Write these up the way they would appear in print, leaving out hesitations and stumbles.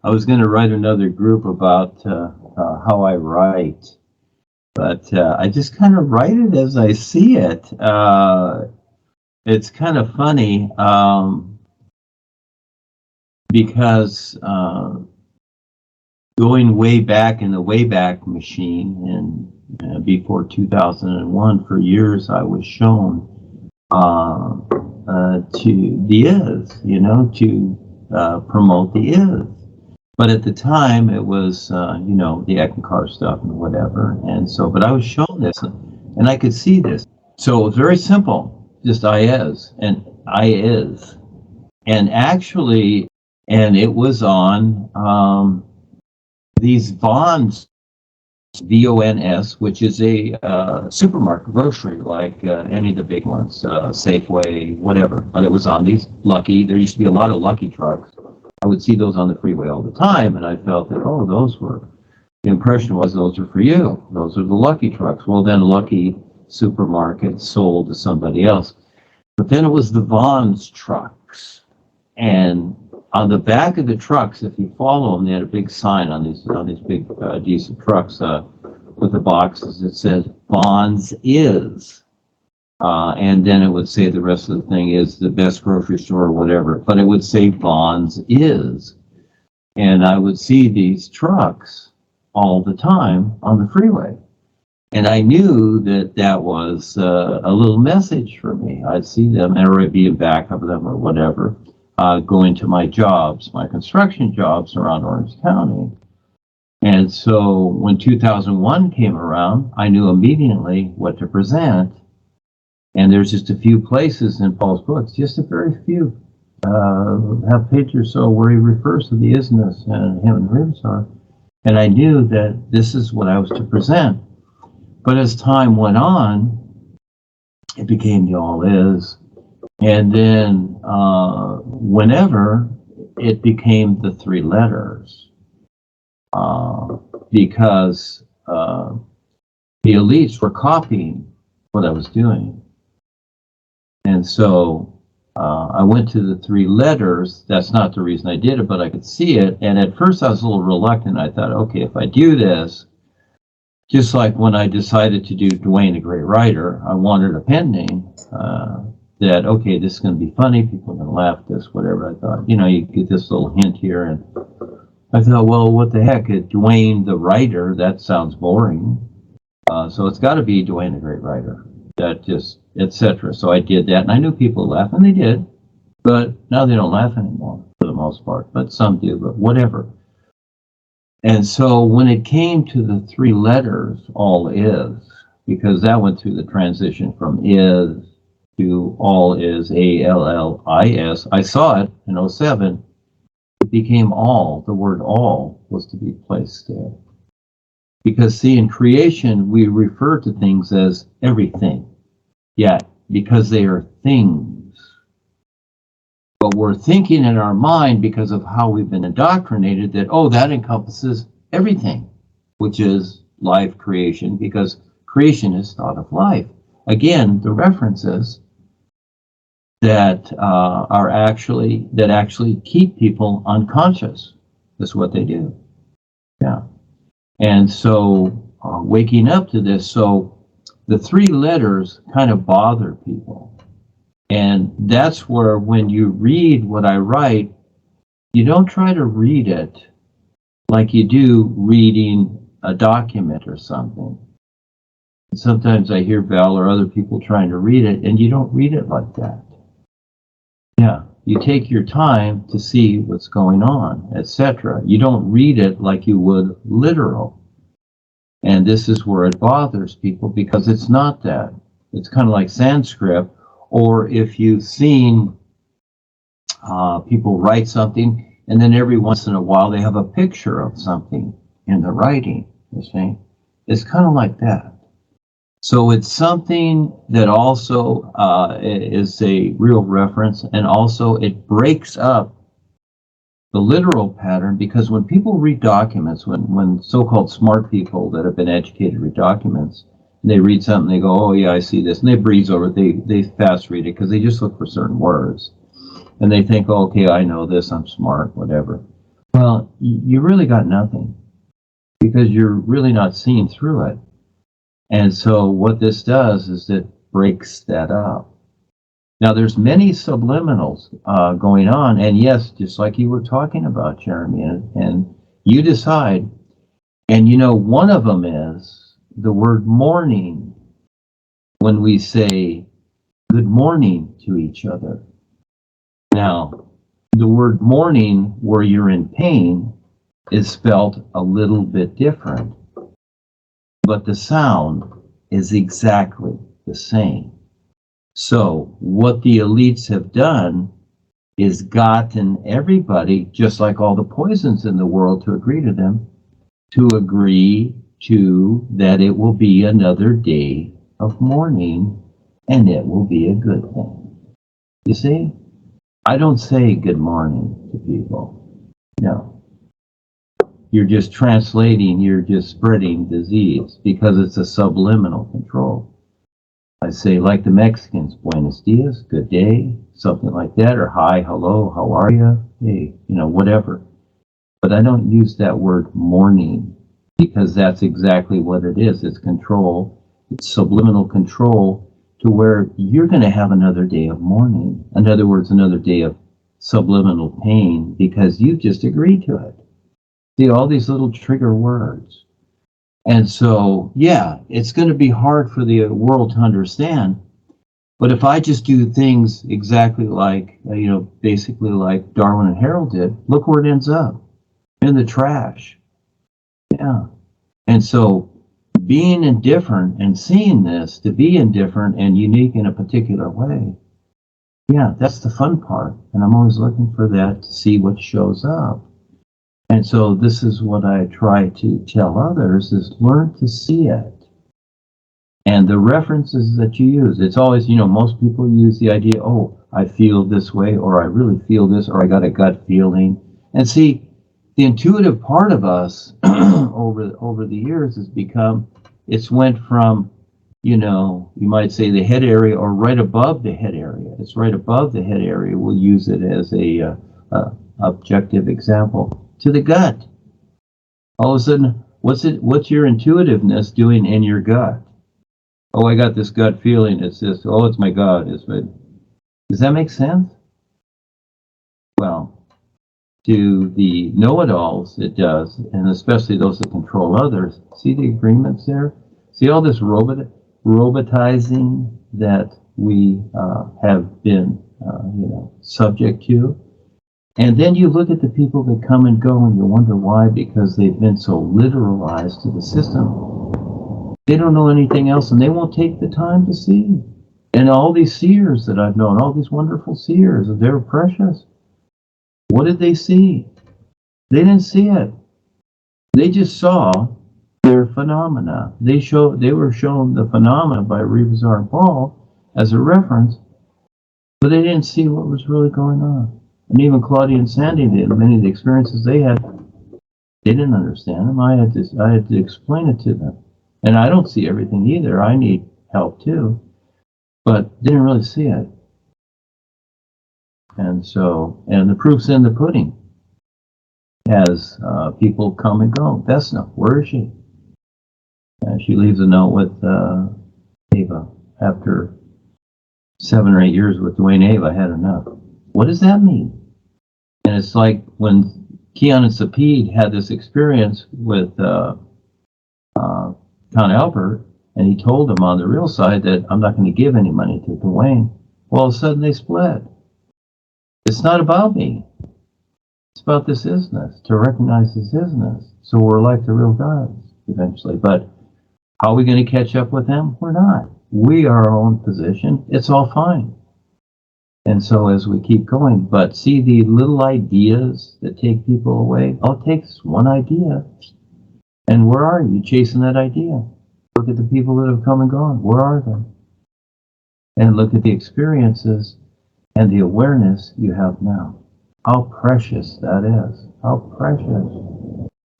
I was going to write another group about how I write, but I just kind of write it as I see it. It's kind of funny because going way back in the Wayback Machine and before 2001, for years I was shown to the is, to promote the is. But at the time it was, the Eckankar stuff and whatever. And so, but I was shown this and I could see this. So it was very simple, just I is and I is. And actually, and it was on these Vons, VONS, which is a supermarket, grocery, like any of the big ones, Safeway, whatever. But it was on these Lucky. There used to be a lot of Lucky trucks. I would see those on the freeway all the time, and I felt that, the impression was those are for you. Those are the Lucky trucks. Well, then Lucky supermarket sold to somebody else. But then it was the Vons trucks. And on the back of the trucks, if you follow them, they had a big sign on these big diesel trucks with the boxes that says Vons is. And then it would say the rest of the thing is the best grocery store or whatever. But it would say Vons is. And I would see these trucks all the time on the freeway. And I knew that that was a little message for me. I'd see them, or I'd be in back of them or whatever. Going to my jobs, my construction jobs around Orange County. And so when 2001 came around, I knew immediately what to present. And there's just a few places in Paul's books, just a very few, half page or so, where he refers to the isness and him and Rimsar. And I knew that this is what I was to present. But as time went on, it became the all is. And then whenever it became the three letters, because the elites were copying what I was doing. And so I went to the three letters. That's not the reason I did it, but I could see it. And at first I was a little reluctant. I thought, okay, if I do this, just like when I decided to do Duane the Great Writer, I wanted a pen name. That, okay, this is going to be funny, people are going to laugh at this, whatever. I thought, you get this little hint here. And I thought, well, what the heck, Duane the Writer, that sounds boring. So it's got to be Duane the Great Writer, that just, etc. So I did that, and I knew people would laugh, and they did. But now they don't laugh anymore, for the most part. But some do, but whatever. And so when it came to the three letters, all is, because that went through the transition from is to all is, ALLISS. I saw it in 07. It became all. The word all was to be placed there. Because, see, in creation, we refer to things as everything. Yeah, because they are things. But we're thinking in our mind, because of how we've been indoctrinated, that, that encompasses everything, which is life creation, because creation is thought of life. Again, the references that actually keep people unconscious is what they do. Yeah. And so waking up to this, so the three letters kind of bother people. And that's where when you read what I write, you don't try to read it like you do reading a document or something. Sometimes I hear Val or other people trying to read it, and you don't read it like that. Yeah, you take your time to see what's going on, etc. You don't read it like you would literal. And this is where it bothers people, because it's not that. It's kind of like Sanskrit, or if you've seen people write something, and then every once in a while they have a picture of something in the writing, you see? It's kind of like that. So it's something that also is a real reference, and also it breaks up the literal pattern, because when people read documents, when so-called smart people that have been educated read documents, and they read something, they go, oh yeah, I see this, and they breeze over it, they fast read it, because they just look for certain words. And they think, oh, okay, I know this, I'm smart, whatever. Well, you really got nothing because you're really not seeing through it. And so what this does is it breaks that up. Now, there's many subliminals going on, and yes, just like you were talking about, Jeremy, and you decide, and one of them is the word morning. When we say good morning to each other. Now, the word morning, where you're in pain, is spelled a little bit different, but the sound is exactly the same. So what the elites have done is gotten everybody, just like all the poisons in the world, to agree to them, to agree to that it will be another day of mourning, and it will be a good thing. You see? I don't say good morning to people. No. You're just translating, you're just spreading disease because it's a subliminal control. I say, like the Mexicans, buenos dias, good day, something like that, or hi, hello, how are you? Hey, whatever. But I don't use that word morning because that's exactly what it is. It's control. It's subliminal control to where you're going to have another day of mourning. In other words, another day of subliminal pain because you just agreed to it. See, all these little trigger words. And so, yeah, it's going to be hard for the world to understand. But if I just do things exactly like, basically like Darwin and Harold did, look where it ends up. In the trash. Yeah. And so being indifferent and seeing this to be indifferent and unique in a particular way, yeah, that's the fun part. And I'm always looking for that to see what shows up. And so this is what I try to tell others is learn to see it. And the references that you use, it's always, most people use the idea, oh, I feel this way, or I really feel this, or I got a gut feeling. And see, the intuitive part of us over the years has become, it's went from, you might say the head area or right above the head area. It's right above the head area. We'll use it as a objective example to the gut. All of a sudden, what's your intuitiveness doing in your gut? Oh, I got this gut feeling. It's this. Oh, it's my gut. Does that make sense? Well, to the know-it-alls, it does, and especially those that control others. See the agreements there? See all this robotizing that we have been, subject to? And then you look at the people that come and go and you wonder why, because they've been so literalized to the system. They don't know anything else and they won't take the time to see. And all these seers that I've known, all these wonderful seers, they're precious. What did they see? They didn't see it. They just saw their phenomena. They were shown the phenomena by Revizar and Paul as a reference, but they didn't see what was really going on. And even Claudia and Sandy did. Many of the experiences they had, they didn't understand them. I had to explain it to them. And I don't see everything either. I need help too, but didn't really see it. And so, and the proof's in the pudding. As people come and go. Vesna, where is she? She leaves a note with Ava. After 7 or 8 years with Duane, Ava, I had enough. What does that mean? And it's like when Keon and Sapid had this experience with Count Albert, and he told him on the real side that I'm not going to give any money to Duane. Well, all of a sudden they split. It's not about me. It's about this isness, to recognize this isness. So we're like the real guys eventually. But how are we going to catch up with them? We're not. We are our own position. It's all fine. And so as we keep going, but see the little ideas that take people away? All it takes one idea. And where are you chasing that idea? Look at the people that have come and gone. Where are they? And look at the experiences and the awareness you have now. How precious that is. How precious.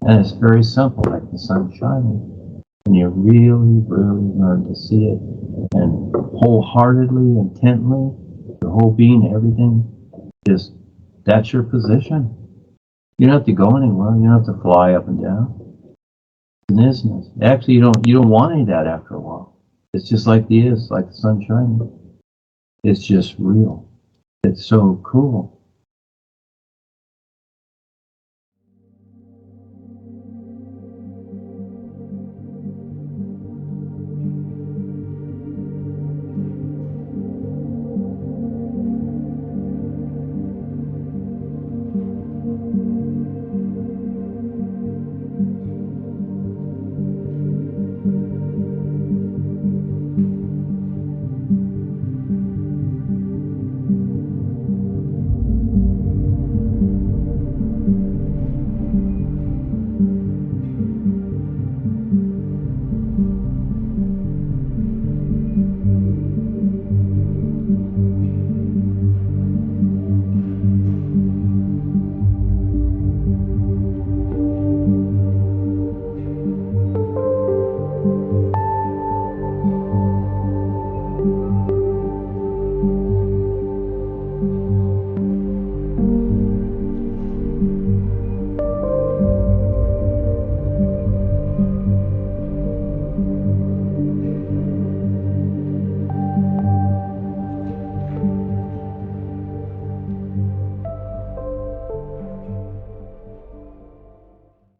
And it's very simple, like the sun shining. And you really, really learn to see it. And wholeheartedly, intently, your whole being, everything, that's your position. You don't have to go anywhere. You don't have to fly up and down. It's an isness. Actually, you don't want any of that after a while. It's just like the is, like the sun shining. It's just real. It's so cool.